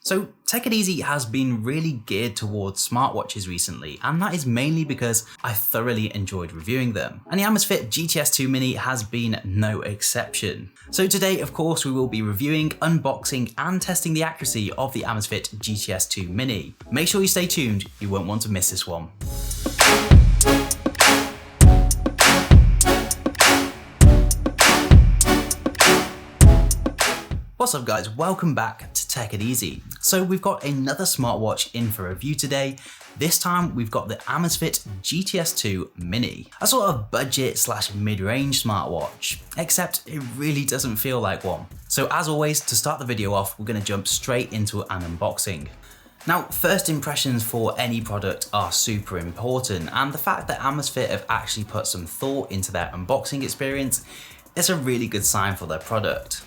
So Take It Easy has been really geared towards smartwatches recently, and that is mainly because I thoroughly enjoyed reviewing them. And the Amazfit GTS 2 Mini has been no exception. So today, of course, we will be reviewing, unboxing, and testing the accuracy of the Amazfit GTS 2 Mini. Make sure you stay tuned, you won't want to miss this one. What's up guys, welcome back to Take It Easy. So we've got another smartwatch in for review today. This time we've got the Amazfit GTS 2 Mini, a sort of budget / mid-range smartwatch, except it really doesn't feel like one. So as always, to start the video off, we're going to jump straight into an unboxing. Now, first impressions for any product are super important, and the fact that Amazfit have actually put some thought into their unboxing experience is a really good sign for their product.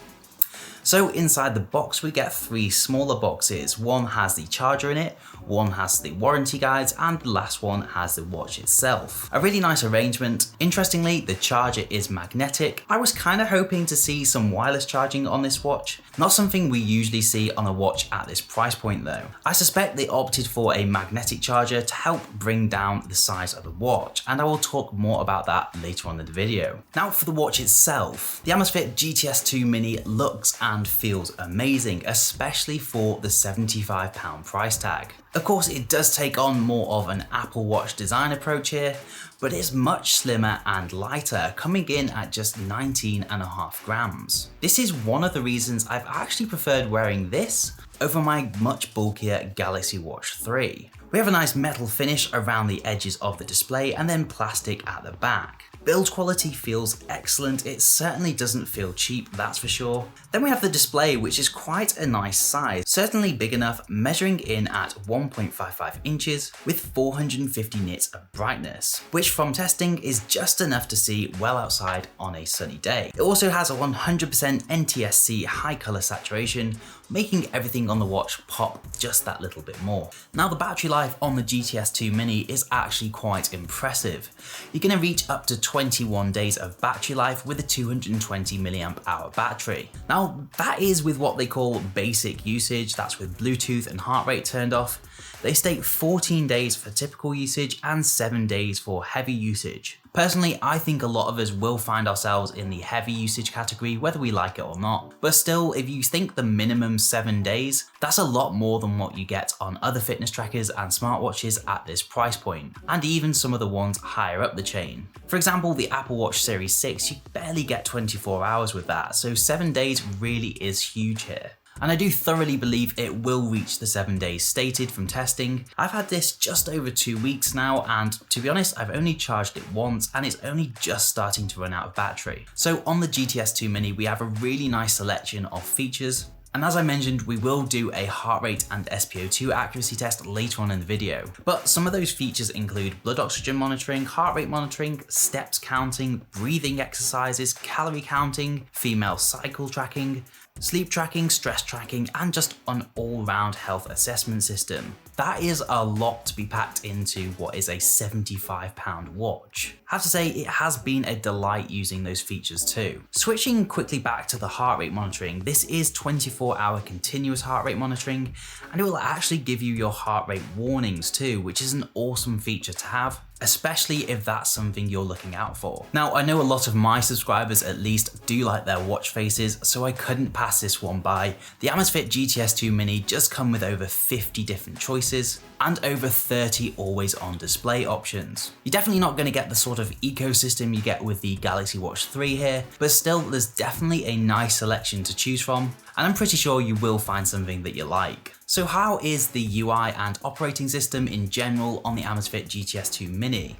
So inside the box we get three smaller boxes. One has the charger in it, one has the warranty guides, and the last one has the watch itself. A really nice arrangement. Interestingly, the charger is magnetic. I was kind of hoping to see some wireless charging on this watch. Not something we usually see on a watch at this price point though. I suspect they opted for a magnetic charger to help bring down the size of the watch, and I will talk more about that later on in the video. Now for the watch itself, the Amazfit GTS 2 Mini looks and feels amazing, especially for the £75 price tag. Of course, it does take on more of an Apple Watch design approach here, but it's much slimmer and lighter, coming in at just 19.5 grams. This is one of the reasons I've actually preferred wearing this over my much bulkier Galaxy Watch 3. We have a nice metal finish around the edges of the display and then plastic at the back. Build quality feels excellent, it certainly doesn't feel cheap, that's for sure. Then we have the display, which is quite a nice size, certainly big enough, measuring in at 1.55 inches with 450 nits of brightness, which from testing is just enough to see well outside on a sunny day. It also has a 100% NTSC high color saturation, making everything on the watch pop just that little bit more. Now the battery life on the GTS 2 Mini is actually quite impressive. You're going to reach up to 21 days of battery life with a 220 mAh battery. Now that is with what they call basic usage, that's with Bluetooth and heart rate turned off. They state 14 days for typical usage and 7 days for heavy usage. Personally, I think a lot of us will find ourselves in the heavy usage category, whether we like it or not. But still, if you think the minimum 7 days, that's a lot more than what you get on other fitness trackers and smartwatches at this price point, and even some of the ones higher up the chain. For example, the Apple Watch Series 6, you barely get 24 hours with that, so 7 days really is huge here. And I do thoroughly believe it will reach the 7 days stated from testing. I've had this just over 2 weeks now, and to be honest, I've only charged it once and it's only just starting to run out of battery. So on the GTS 2 Mini, we have a really nice selection of features. And as I mentioned, we will do a heart rate and SpO2 accuracy test later on in the video. But some of those features include blood oxygen monitoring, heart rate monitoring, steps counting, breathing exercises, calorie counting, female cycle tracking, sleep tracking, stress tracking, and just an all-round health assessment system. That is a lot to be packed into what is a £75 watch. I have to say, it has been a delight using those features too. Switching quickly back to the heart rate monitoring, this is 24-hour continuous heart rate monitoring, and it will actually give you your heart rate warnings too, which is an awesome feature to have, especially if that's something you're looking out for. Now, I know a lot of my subscribers at least do like their watch faces, so I couldn't pass this one by. The Amazfit GTS 2 Mini just come with over 50 different choices and over 30 always on display options. You're definitely not going to get the sort of ecosystem you get with the Galaxy Watch 3 here, but still there's definitely a nice selection to choose from, and I'm pretty sure you will find something that you like. So how is the UI and operating system in general on the Amazfit GTS 2 Mini?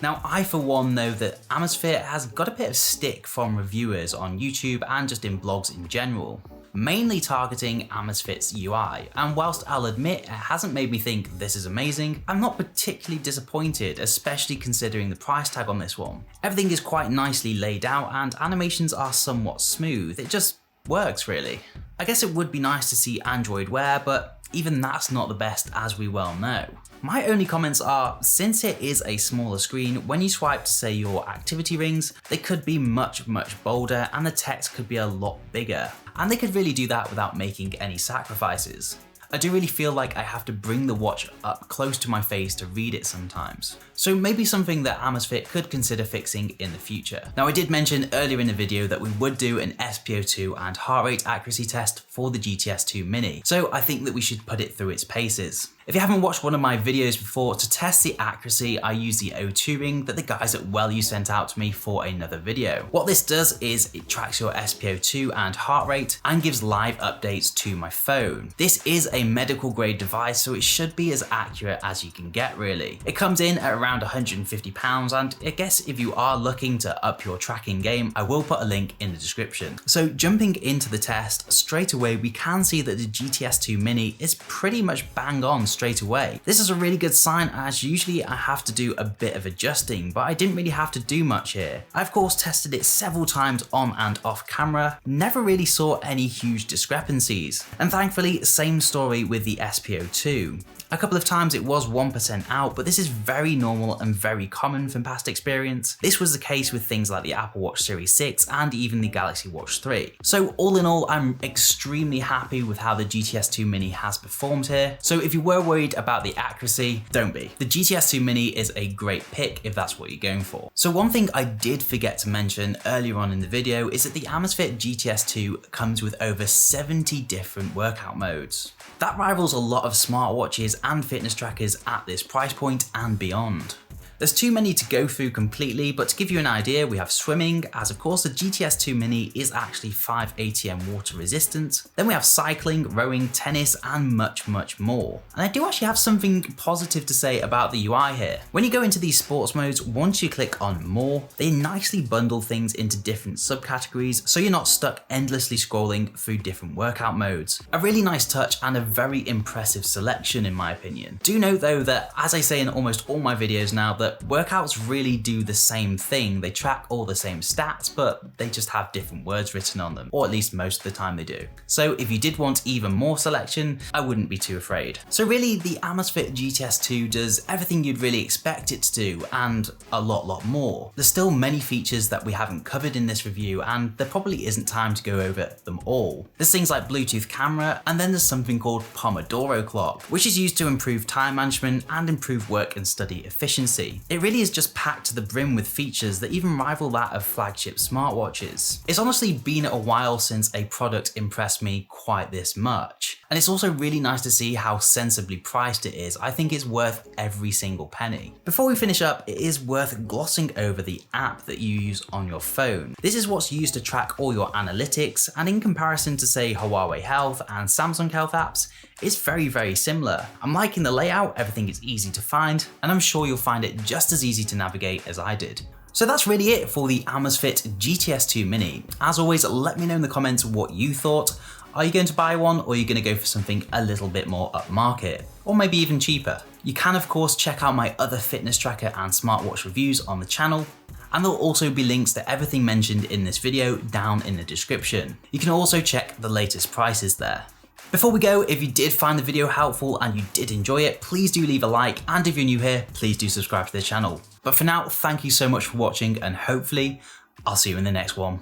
Now, I for one know that Amazfit has got a bit of stick from reviewers on YouTube and just in blogs in general, mainly targeting Amazfit's UI, and whilst I'll admit it hasn't made me think this is amazing, I'm not particularly disappointed, especially considering the price tag on this one. Everything is quite nicely laid out and animations are somewhat smooth, it just works really. I guess it would be nice to see Android Wear, but even that's not the best, as we well know. My only comments are, since it is a smaller screen, when you swipe to say your activity rings, they could be much bolder and the text could be a lot bigger. And they could really do that without making any sacrifices. I do really feel like I have to bring the watch up close to my face to read it sometimes. So maybe something that Amazfit could consider fixing in the future. Now I did mention earlier in the video that we would do an SpO2 and heart rate accuracy test for the GTS 2 Mini, so I think that we should put it through its paces. If you haven't watched one of my videos before, to test the accuracy, I use the O2 ring that the guys at WellU sent out to me for another video. What this does is it tracks your SpO2 and heart rate and gives live updates to my phone. This is a medical grade device, so it should be as accurate as you can get really. It comes in at around £150, and I guess if you are looking to up your tracking game, I will put a link in the description. So jumping into the test, straight away we can see that the GTS 2 Mini is pretty much bang on straight away. This is a really good sign, as usually I have to do a bit of adjusting, but I didn't really have to do much here. I of course tested it several times on and off camera, never really saw any huge discrepancies. And thankfully, same story with the SpO2. A couple of times it was 1% out, but this is very normal and very common from past experience. This was the case with things like the Apple Watch Series 6 and even the Galaxy Watch 3. So all in all, I'm extremely happy with how the GTS 2 Mini has performed here. So if you were worried about the accuracy, don't be. The GTS 2 Mini is a great pick if that's what you're going for. So one thing I did forget to mention earlier on in the video is that the Amazfit GTS 2 comes with over 70 different workout modes. That rivals a lot of smartwatches and fitness trackers at this price point and beyond. There's too many to go through completely, but to give you an idea, we have swimming, as of course the GTS 2 Mini is actually 5 ATM water resistant. Then we have cycling, rowing, tennis, and much more. And I do actually have something positive to say about the UI here. When you go into these sports modes, once you click on more, they nicely bundle things into different subcategories, so you're not stuck endlessly scrolling through different workout modes. A really nice touch and a very impressive selection in my opinion. Do note though that, as I say in almost all my videos now, that workouts really do the same thing. They track all the same stats, but they just have different words written on them, or at least most of the time they do. So if you did want even more selection, I wouldn't be too afraid. So really, the Amazfit GTS 2 does everything you'd really expect it to do, and a lot more. There's still many features that we haven't covered in this review, and there probably isn't time to go over them all. There's things like Bluetooth camera, and then there's something called Pomodoro clock, which is used to improve time management and improve work and study efficiency. It really is just packed to the brim with features that even rival that of flagship smartwatches. It's honestly been a while since a product impressed me quite this much. And it's also really nice to see how sensibly priced it is. I think it's worth every single penny. Before we finish up, it is worth glossing over the app that you use on your phone. This is what's used to track all your analytics, and in comparison to say Huawei Health and Samsung Health apps, it's very similar. I'm liking the layout, everything is easy to find, and I'm sure you'll find it just as easy to navigate as I did. So that's really it for the Amazfit GTS 2 Mini. As always, let me know in the comments what you thought. Are you going to buy one, or are you going to go for something a little bit more upmarket? Or maybe even cheaper? You can of course check out my other fitness tracker and smartwatch reviews on the channel, and there'll also be links to everything mentioned in this video down in the description. You can also check the latest prices there. Before we go, if you did find the video helpful and you did enjoy it, please do leave a like, and if you're new here, please do subscribe to the channel. But for now, thank you so much for watching, and hopefully I'll see you in the next one.